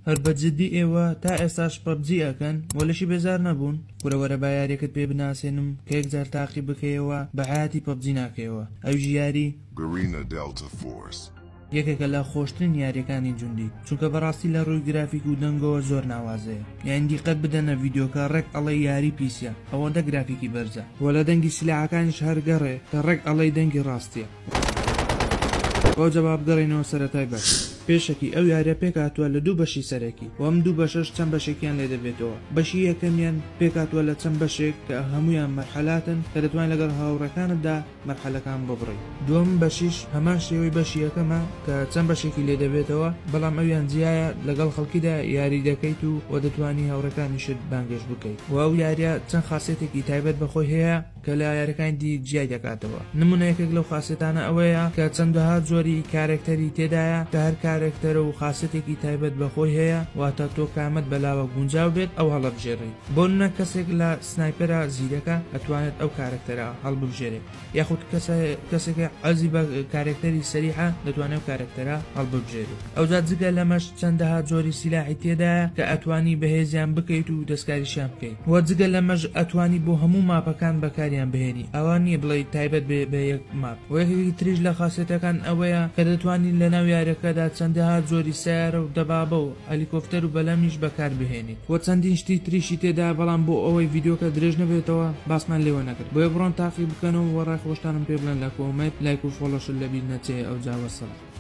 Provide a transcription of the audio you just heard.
هەر بەجددی ئێوە تا ئێستاش پەبجی ئەکەن وەلەشی بێزار نەبوون وەرە با یاریەکەت پێ بناسێنم کە یەکجار تاقی بکەیەوە بە حیاتی پەبجی ناکەیەوە ئەوژی یاری Garena Delta Force. یەکێکە لە خۆشترین یاریەکانی جوندی چونکە بەڕاستی لە ڕووی گرافیک و دەنگەوە زۆر ناوازەیە یان دیقەت بدەنە ڤیدیۆکە ڕێک ئەڵێ یاری پیسە ئەوەندە گرافیکی بەرزە وە لە دەنگی سلاحەکانیش هەرگەڕێ کە ڕێک ئەڵێ دەنگی ڕاستیە بۆ جەواب گەڕێنەوە سەرەتای باش پێشەکی ئەو یاریە پێکاتوە لە دوو بەشی سەرەکی و ئەم دوو بەشەش چەند بەشێکیان لێ دەبێتەوە بەشی یەکەمیان پێکاتوە لە چەند بەشێک کە هەمویان مەرحەلاتن کە دەتوانین لەگەڵ هاوڕەکانتدا مەرحەلەکان ببڕی دووەم بەشیش هەمان شێوەی بەشی یەکەمە کە چەند بەشێکی لێ دەبێتەوە بەڵام ئەویان جیایە لەگەڵ خەڵکیدا یاری دەکەیت و دەتوانی هاوڕەکانیشت بانگێش بکەیت و ئەو یاریە چەند خاصێتێکی تایبەت بەخۆی هەیە کە لە یاریەکانی دی جیای دەکاتەوە نمونەیەکێک لەو خاصێتانە ئەوەیە کە چەندەها جۆری کارێکتەری تێدایە کە هەر کارێکتەرە و خاصێتێکی تایبەت بەخۆی هەیە واتە تۆ کامەت بەلاوە گونجاو بێت ئەو هەڵبژێڕی بۆ نە کەسێک لە سنایپەرە زیرەکە ئەتوانێت ئەو کارێکتەرە هەڵبژێرێت یاخود کەسێکی عەزی بە کارێکتەری سەریحە دەتوانێت ئەو کارێکتەرە هەڵبژێرێت ئەوجا جگە لەمەش چەندەها جۆری سیلاحی تێدایە کە ئەتوانی بەهێزیان بکەیت و دەستکاریشیان بکەیت وە جگە لەمەش ئەتوانی بۆ هەموو ماپەکان بەکاریان بهێنی ئەوان نییە بڵێ تایبەت بە یەک ماپ و یەکێکی تریش لە خاصێتەکان ئەوەیە کە دەتوانی لە ناو یاریەکەدا چەندەها جۆری سیارە و دەبابە و هەلیکۆفتەر و بەلەمیش بەکار بهێنیت وە چەندین شتی تریشی تێدا بەڵام بۆ ئەوەی ڤیدیۆکە درێژ نەبێتەوە باسمان لێوە نەکرد بۆیە بڕۆن تاقی بکەنەوە وەڕای خۆشتانم پێ بڵێن لە کۆمەنت لایک و فۆڵۆشت لەبیر نەچێ ئەو جاوەسەڵ